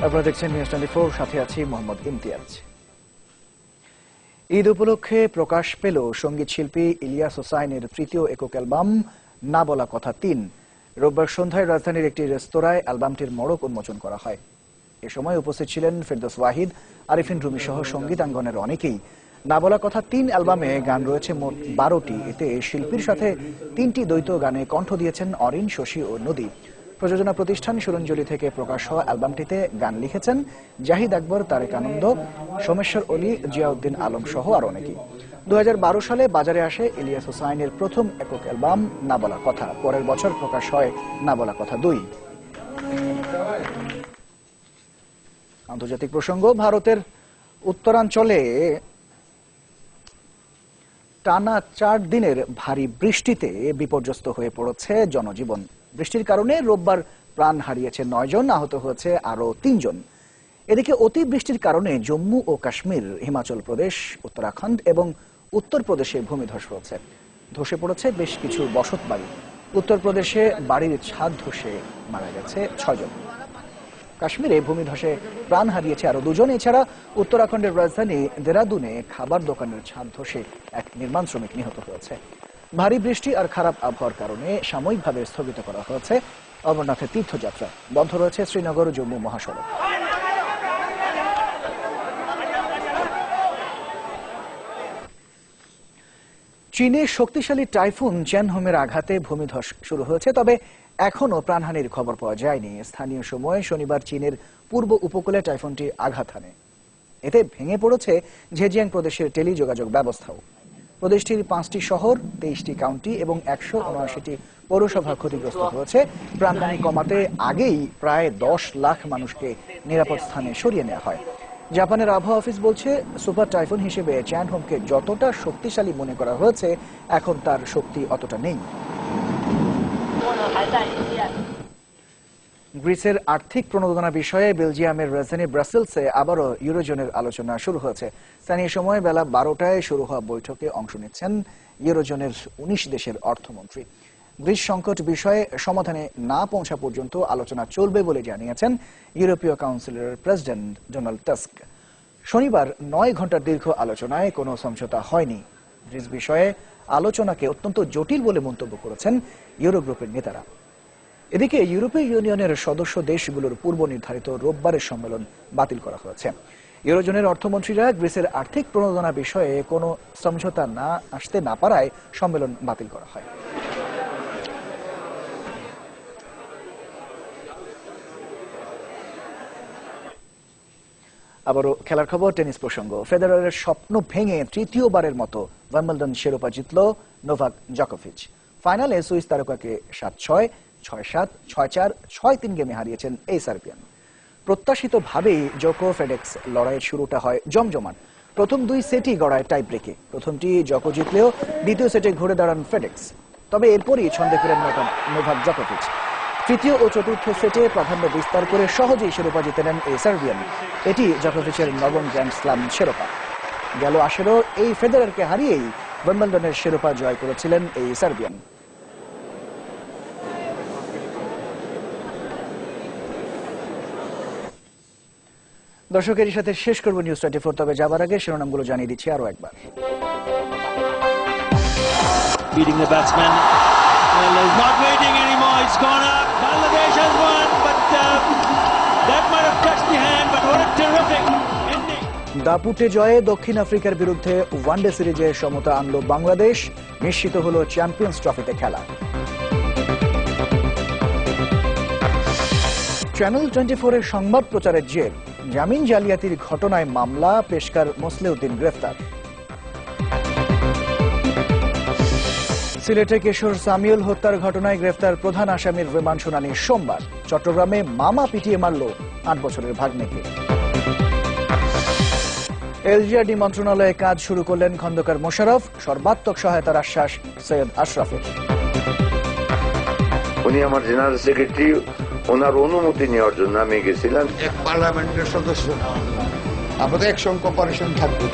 আপনারা দেখছেন নিউজ 24, সাথে আছি মোহাম্মদ ইমতিয়াজ। ঈদ উপলক্ষে প্রকাশ পেল সঙ্গীত শিল্পী ইলিয়াস হোসাইনের তৃতীয় একক অ্যালবাম না বলা কথা ৩। রোববার সন্ধ্যায় রাজধানীর একটি রেস্তোরাঁয় অ্যালবামটির মোড়ক উন্মোচন করা হয়। এ সময় উপস্থিত ছিলেন ফেরদৌস ওয়াহিদ, আরিফিন রুমি সহ সঙ্গীতাঙ্গনের অনেকেই। না বলা কথা ৩ অ্যালবামে গান রয়েছে মোট 12টি। এতে শিল্পীর সাথে 3টি দ্বৈত গানে কণ্ঠ দিয়েছেন অরিন, শশী ও নদী। প্রযোজনা প্রতিষ্ঠান সুরঞ্জলি থেকে প্রকাশ হওয়া অ্যালবামটিতে গান লিখেছেন জাহিদ আকবর, তারেক আনন্দ, সোমেশ্বর অলি, জিয়াউদ্দিন আলম সহ আর অনেকেই। 2012 সালে বাজারে আসে ইলিয়াস হোসাইনের প্রথম একক অ্যালবাম না বলা কথা। পরের বছর প্রকাশ হয় না বলা কথা 2। আন্তর্জাতিক প্রসঙ্গ, ভারতের উত্তরাঞ্চলে টানা 4 দিনের ভারী বৃষ্টিতে বিপর্যস্ত হয়ে পড়েছে জনজীবন। বৃষ্টির কারণে রোববার প্রাণ হারিয়েছে 9 জন, আহত হয়েছে আরো 3 জন। এদিকে অতিবৃষ্টির কারণে জম্মু ও কাশ্মীর, হিমাচল প্রদেশ, উত্তরাখণ্ড এবং উত্তরপ্রদেশে ভূমিধস হয়েছে। ধসে পড়েছে বেশ কিছু বসতবাড়ি। উত্তরপ্রদেশে বাড়ির ছাদ ধসে মারা গেছে 6 জন। কাশ্মীরে ভূমিধসে প্রাণ হারিয়েছে আরো 2 জন। এছাড়া উত্তরাখণ্ডের রাজধানী দেরাদুনে খাবার দোকানের ছাদ ধসে এক নির্মাণ শ্রমিক নিহত হয়েছে। ভারী বৃষ্টি আর খারাপ আবহাওয়ার কারণে সাময়িকভাবে স্থগিত করা হয়েছে অমরনাথের তীর্থযাত্রা। বন্ধ রয়েছে শ্রীনগর জম্মু মহাসড়ক। চীনে শক্তিশালী টাইফুন চ্যানহোমের আঘাতে ভূমিধস শুরু হয়েছে, তবে এখনো প্রাণহানির খবর পাওয়া যায়নি। স্থানীয় সময় শনিবার চীনের পূর্ব উপকূলে টাইফুনটি আঘাত হানে। এতে ভেঙে পড়েছে ঝেজিয়াং প্রদেশের টেলিযোগাযোগ ব্যবস্থাও। প্রদেশটির 5টি শহর, 23টি কাউন্টি এবং 179টি পৌরসভা ক্ষতিগ্রস্ত হয়েছে। প্রাণহানি কমাতে আগেই প্রায় 10 লাখ মানুষকে নিরাপদ স্থানে সরিয়ে নেওয়া হয়। জাপানের আবহাওয়া অফিস বলছে, সুপার টাইফুন হিসেবে চ্যানহোমকে যতটা শক্তিশালী মনে করা হয়েছে, এখন তার শক্তি অতটা নেই। গ্রিসের আর্থিক প্রণোদনা বিষয়ে বেলজিয়ামের রাজধানী ব্রাসেলসে আবারও ইউরোজোনের আলোচনা শুরু হয়েছে। স্থানীয় সময় বেলা 12টায় শুরু হওয়া বৈঠকে অংশ নিচ্ছেন ইউরোজোনের 19 দেশের অর্থমন্ত্রী। গ্রিস সংকট বিষয়ে সমাধানে না পৌঁছা পর্যন্ত আলোচনা চলবে বলে জানিয়েছেন ইউরোপীয় কাউন্সিলের প্রেসিডেন্ট ডোনাল্ড টাস্ক। শনিবার 9 ঘন্টার দীর্ঘ আলোচনায় কোনো সমঝোতা হয়নি। গ্রিস বিষয়ে আলোচনাকে অত্যন্ত জটিল বলে মন্তব্য করেছেন ইউরো গ্রুপের নেতারা। এদিকে ইউরোপীয় ইউনিয়নের সদস্য দেশগুলোর পূর্ব নির্ধারিত রোববারের সম্মেলন বাতিল করা হয়েছে। ইউরোজোনের অর্থমন্ত্রীরা গ্রিসের আর্থিক প্রণোদনা বিষয়ে কোনো সমঝোতা না আসতে না পারায় সম্মেলন বাতিল করা হয়। আবারও খেলার খবর, টেনিস প্রসঙ্গ। ফেডারারের স্বপ্ন ভেঙে তৃতীয়বারের মতো উইম্বলডন শিরোপা জিতল নোভাক জকোভিচ। ফাইনালে সুইস তারকাকে 7-6, 6-7, 6-4, 6-3 গেমে হারিয়েছেন এই সার্বিয়ান। প্রত্যাশিতভাবেই জোকো ফেডেক্স লড়াইয়ের শুরুটা হয় জমজমাট। প্রথম 2 সেটই গড়ায় টাই ব্রেকে। প্রথমটি জকো জিতলেও দ্বিতীয় সেটে ঘুরে দাঁড়ান ফেডেক্স। তবে এরপরই ছন্দে ফেরেন নোভাক জকোভিচ। তৃতীয় ও চতুর্থ সেটে প্রাধান্য বিস্তার করে সহজেই শিরোপা জিতে নেন এই সার্বিয়ান। এটি জকোভিচের 9ম গ্র্যান্ড স্ল্যাম শিরোপা। গেল 18 এই ফেডারারকে হারিয়েই উইম্বলডনের শিরোপা জয় করেছিলেন এই সার্বিয়ান। দর্শকের সাথে শেষ করব নিউজ 24, তবে যাবার আগে শিরোনামগুলো জানিয়ে দিচ্ছি আরো একবার। Beating the batsman. Well, he's not waiting anymore. It's gone up. Bangladesh has won, but that might have touched the hand. But what a terrific ending! দাপুটে জয়ে দক্ষিণ আফ্রিকার বিরুদ্ধে ওয়ানডে সিরিজে সমতা আনলো বাংলাদেশ। নিশ্চিত হলো চ্যাম্পিয়ন্স ট্রফিতে খেলা। চ্যানেল 24-এর সংবাদ প্রচারের জের। জামিন জালিয়াতির ঘটনায় মামলা, পেশকার মোসলেউদ্দিন গ্রেফতার। সিলেটে কিশোর সামিউল হত্যার ঘটনায় গ্রেফতার প্রধান আসামির রিমান্ড শুনানি সোমবার। চট্টগ্রামে মামা পিটিয়ে মারল 8 বছরের ভাগ্নেকে। এলজিআরডি মন্ত্রণালয়ে কাজ শুরু করলেন খন্দকার মোশাররফ। সর্বাত্মক সহায়তার আশ্বাস সৈয়দ আশরাফের। উনি আমার জেনারেল সেক্রেটারি, ওনার অনুমতি নেওয়ার জন্য আমি গেছিলাম। এক পার্লামেন্টের সদস্য, আমরা তো একসঙ্গে কোঅপারেশন থাকবো।